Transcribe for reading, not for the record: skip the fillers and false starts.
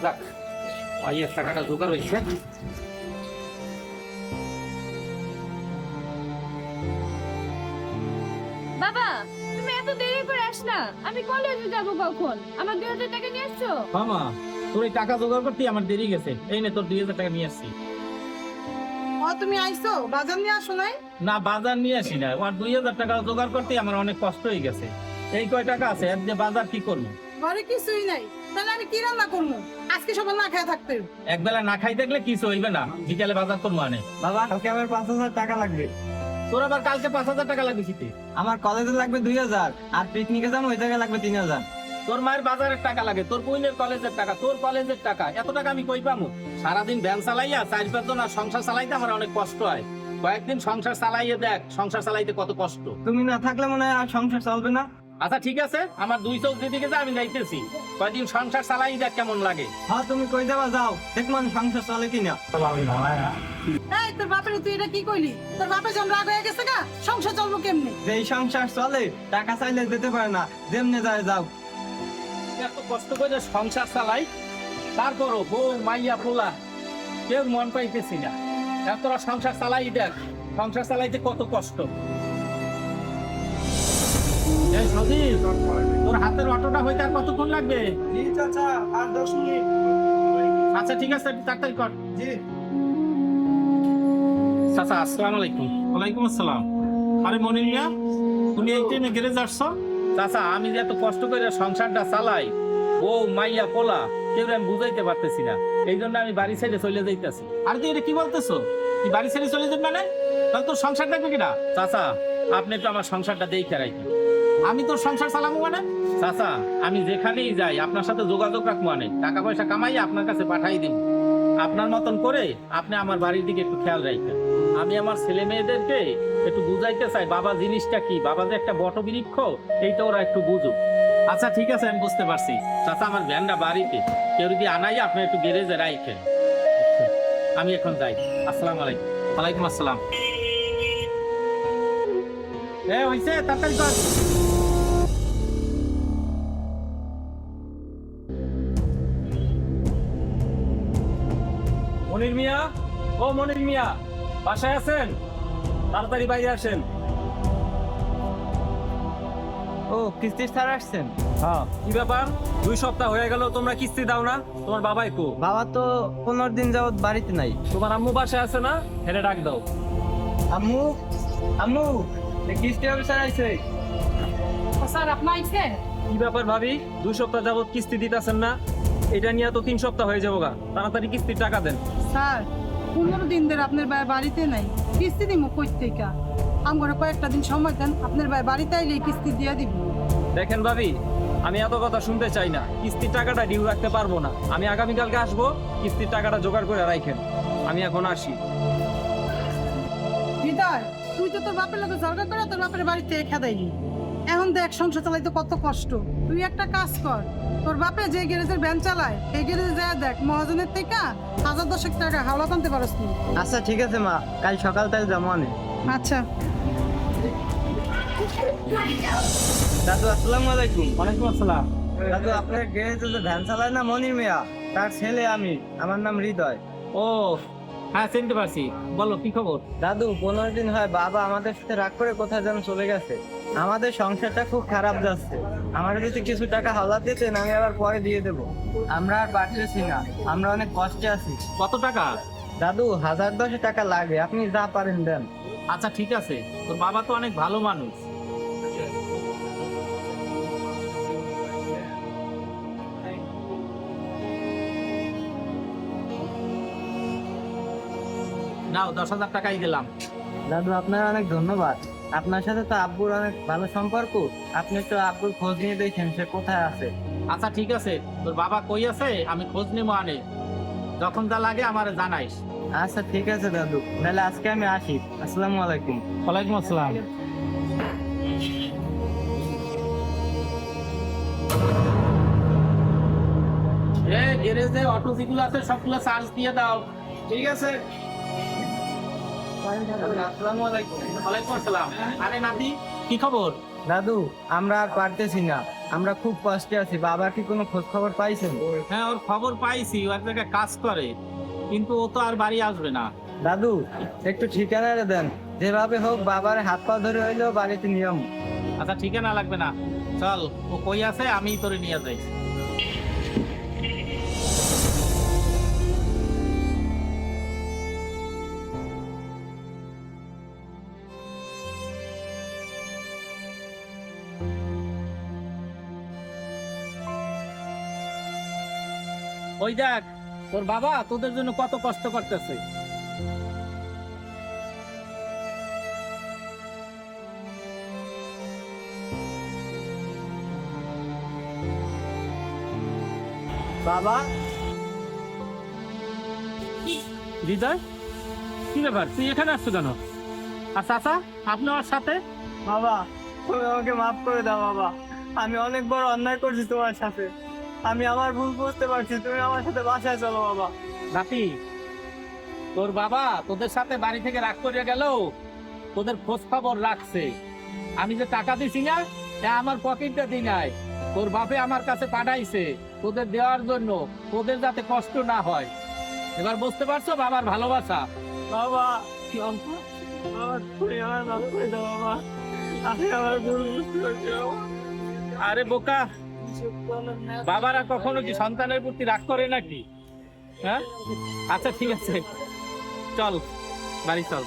যাক, ভাইয়ের টাকাটা জোগাড় হয়েছে। বাবা, তুমি এত দেরি করে আসলা, আমি কলেজে যাব কখন? আমার 2000 টাকা নিয়ে আসছো? মামা, তোর এই টাকা জোগাড় করতে আমার দেরি গেছে। এই নে তোর 2000 টাকা নিয়ে আসছি। তুমি আইছো বাজার নিয়ে আসো নাই? না, বাজার নিয়ে আসি না, আমার 2000 টাকা জোগাড় করতে আমার অনেক কষ্ট হয়ে গেছে। এই কয় টাকা আছে, এর যে বাজার কি করবো? ঘরে কিছুই নাই, তাহলে আমি কি রান্না করবো? আজকে সবাই না খেয়ে থাকতে হবে। একবেলা না খাই থাকলে কিছু হইবে না, বিকালে বাজার করবো আনে। বাবা কালকে আমার 5,000 টাকা লাগবে। তোর আবার কালকে 5000 টাকা লাগবে শীতে? আমার কলেজে লাগবে 2,000 আর পিকনিকে যাবো ওই জায়গায় লাগবে 3,000। তোর মায়ের বাজারের টাকা লাগে, তোর বোনের কলেজের টাকা, তোর কলেজের টাকা, এত টাকা আমি কই পাবো? সারাদিন ভ্যান চালাইয়া 4-5 জন আর সংসার চালাইতে আমার অনেক কষ্ট হয়। কয়েকদিন সংসার চালাইয়ে দেখ, সংসার চালাইতে কত কষ্ট। তুমি না থাকলে মনে হয় আর সংসার চলবে না। আচ্ছা ঠিক আছে, আমার 2 চোখ দিকে যা, আমি যাইতেছি। কয়েকদিন সংসার চালাই দেখ কেমন লাগে। হ্যাঁ তুমি কই যাবা যাও, দেখবো সংসার চলে কিনা। এই তোর বাপের তুই এটা কি কইলি? তোর বাপে যেমন রাগ হয়ে গেছে গা, সংসার চলবো কেমনে? যেই সংসার চলে টাকা চাইলে দিতে পারে না, যেমনে যায় যাও। এত কষ্ট করে সংসার চালাই, তারপরও বউ মাইয়া পোলা কেউ মন পাইতেছি না। তোরা সংসার চালাই দেখ, সংসার চালাইতে কত কষ্ট। এই সজীব, তোর হাতের অটোটা হইতে আর কতক্ষণ লাগবে? জি চাচা, আর 10 মিনিট। আচ্ছা ঠিক আছে, একটু তাড়াতাড়ি কর। জি। চাচা আসসালামু আলাইকুম। ওয়ালাইকুম আসসালাম। আরে মনির মিয়া, তুমি এই ট্রেনে গ্যারেজ আসছো? চাচা, আমি যে এত কষ্ট করে সংসারটা চালাই, ও মাইয়া পোলা কেউ আমি বুঝাইতে পারতেছি না, এই জন্য আমি বাড়ি ছেড়ে চলে যাইতেছি। আর তুই এটা কি বলতেছো? তুই বাড়ি ছেড়ে চলে যাবি মানে? তাহলে তোর সংসার দেখবে কিনা? চাচা, আপনি একটু আমার সংসারটা দেখে রাখবেন। আমি তোর সংসার চালাবো মানে? চাচা, আমি যেখানেই যাই আপনার সাথে যোগাযোগ রাখবো, মানে টাকা পয়সা কামাই আপনার কাছে পাঠাই দিব। আপনার মতন করে আপনি আমার বাড়ির দিকে একটু খেয়াল রাখবেন। আমি আমার ছেলে মেয়েদেরকে একটু বুঝাইতে চাই বাবা জিনিসটা কি, বাবা যে একটা বটবৃক্ষ, এইটা ওরা একটু বুঝুক। আচ্ছা ঠিক আছে, আমি বুঝতে পারছি। চাচা, আমার ভ্যানটা বাড়িতে, কেউ যদি আনাই আপনি একটু গ্যারেজে রাখেন। আমি এখন যাই। আসসালামু আলাইকুম। ওয়ালাইকুম আসসালাম। হইছে, তাড়াতাড়ি কর। মনির মিয়া, ও মনির মিয়া, বাসায় আছেন? তাড়াতাড়ি বাইরে আসেন। ও কিস্তির স্যার আসছেন? হ্যাঁ, কি ব্যাপার? 2 সপ্তাহ হয়ে গেল তোমরা কিস্তি দাও না? তোমার বাবাই কো? বাবা তো 15 দিন যাবত বাড়িতে নাই। তোমার আম্মু বাসায় আছে না? হেরে ডাক দাও। আম্মু, আম্মু, এই কিস্তি অফিসার আইছে। স্যার আপনি আইছেন? কি ব্যাপার ভাবি, 2 সপ্তাহ যাবত কিস্তি দিতেছেন না? এটা নিয়ে তো 3 সপ্তাহ হয়ে যাবো গা। তাড়াতাড়ি কিস্তির টাকা দেন। স্যার 15 দিন ধরে আপনার ভাই বাড়িতে নাই, কিস্তি দিব কই থেকে? আমার কয়েকটা দিন সময় দেন, আপনার ভাই বাড়িতে আইলে কিস্তি দিয়ে দিব। দেখেন ভাবি, আমি এত কথা শুনতে চাই না। কিস্তির টাকাটা ডিউ রাখতে পারবো না। আমি আগামীকালকে আসবো, কিস্তির টাকাটা জোগাড় করে রাখেন। আমি এখন আসি। হৃদয়, তুই তো তোর বাপের লোকে জর্গা করে তোর বাপের বাড়িতে খেদাইলি। এখন দেখ সংসার চালাইতে কত কষ্ট। তুই একটা কাজ কর, তোর বাপে যে গ্যারেজের ভ্যান চালায় এই গ্যারেজে যায় দেখ, মহাজনের থেকে 1000-10 টাকা হাওলা টানতে পারস তুই। আচ্ছা ঠিক আছে মা, কাল সকাল তাই যাবো আনে। আচ্ছা। দাদু আসসালামু আলাইকুম। ওয়ালাইকুম আসসালাম। দাদু আপনার গ্যারেজে যে ভ্যান চালায় না মনির মিয়া, তার ছেলে আমি, আমার নাম হৃদয়। ও হ্যাঁ, চিনতে পারছি। বলো কি খবর? দাদু 15 দিন হয় বাবা আমাদের সাথে রাগ করে কোথায় যেন চলে গেছে। আমাদের সংসারটা খুব খারাপ যাচ্ছে। আমার যদি কিছু টাকা হাওলা দিতেন আমি আবার পরে দিয়ে দেবো। আমরা আর পারতেছি না, আমরা অনেক কষ্টে আছি। কত টাকা? দাদু 1010 টাকা লাগে, আপনি যা পারেন দেন। আচ্ছা ঠিক আছে, তোর বাবা তো অনেক ভালো মানুষ। নাও 10,000 টাকাই দিলাম। দাদু আপনার অনেক ধন্যবাদ। আপনার সাথে তো আব্বুর অনেক ভালো সম্পর্ক, আপনি একটু আব্বুর খোঁজ নিয়ে দেখেন সে কোথায় আছে। আচ্ছা ঠিক আছে, তোর বাবা কই আছে আমি খোঁজ নেবো আনে, যখন যা লাগে আমার জানাইস। আচ্ছা ঠিক আছে দাদু, তাহলে আজকে আমি আসি। আসসালামু আলাইকুম। ওয়ালাইকুম আসসালাম। গ্যারেজে অটো যেগুলো আছে সবগুলো চার্জ দিয়ে দাও। ঠিক আছে। আসসালামু আলাইকুম। ওয়ালাইকুম আসসালাম। আরে নাতি, কি খবর? দাদু আমরা আর পারতেছি না, আমরা খুব কষ্টে আছি। বাবা কি কোনো খোঁজ খবর পাইছেন? হ্যাঁ, ওর খবর পাইছি, ও এক জায়গায় কাজ করে, কিন্তু ও তো আর বাড়ি আসবে না। দাদু একটু ঠিকানা দেন, যেভাবে হোক বাবার হাত পা ধরে হইলেও বাড়িতে নিয়ম। আচ্ছা, ঠিকানা লাগবে না, চল, ও কই আছে আমি তোরে নিয়ে যাই। ওই দেখ, তোর বাবা তোদের জন্য কত কষ্ট করতেছে। বাবা, হৃদয়, কি ব্যাপার, তুই এখানে আসছো কেন? আর চাচা, আপনি আমার সাথে? বাবা তুমি আমাকে মাফ করে দাও বাবা, আমি অনেক বড় অন্যায় করছি তোমার সাথে। আমি আমার ভুল বুঝতে পারছি, তুমি আমার সাথে বাসায় চলো বাবা। নাতি, তোর বাবা তোদের সাথে বাড়ি থেকে রাগ করে গেল, তোদের খোঁজ খবর রাখছে। আমি যে টাকা দিছি না, তা আমার পকেটটা দি নাই, তোর বাপে আমার কাছে পাঠাইছে তোদের দেওয়ার জন্য, তোদের যাতে কষ্ট না হয়। এবার বুঝতে পারছো বাবার ভালোবাসা? বাবা বাবা তুমি আমার মাফ করে দাও বাবা, আমি আমার ভুল বুঝতে পারছি বাবা। আরে বোকা, বাবারা কখনো কি সন্তানের প্রতি রাগ করে নাকি? হ্যাঁ, আচ্ছা ঠিক আছে, চল বাড়ি চল।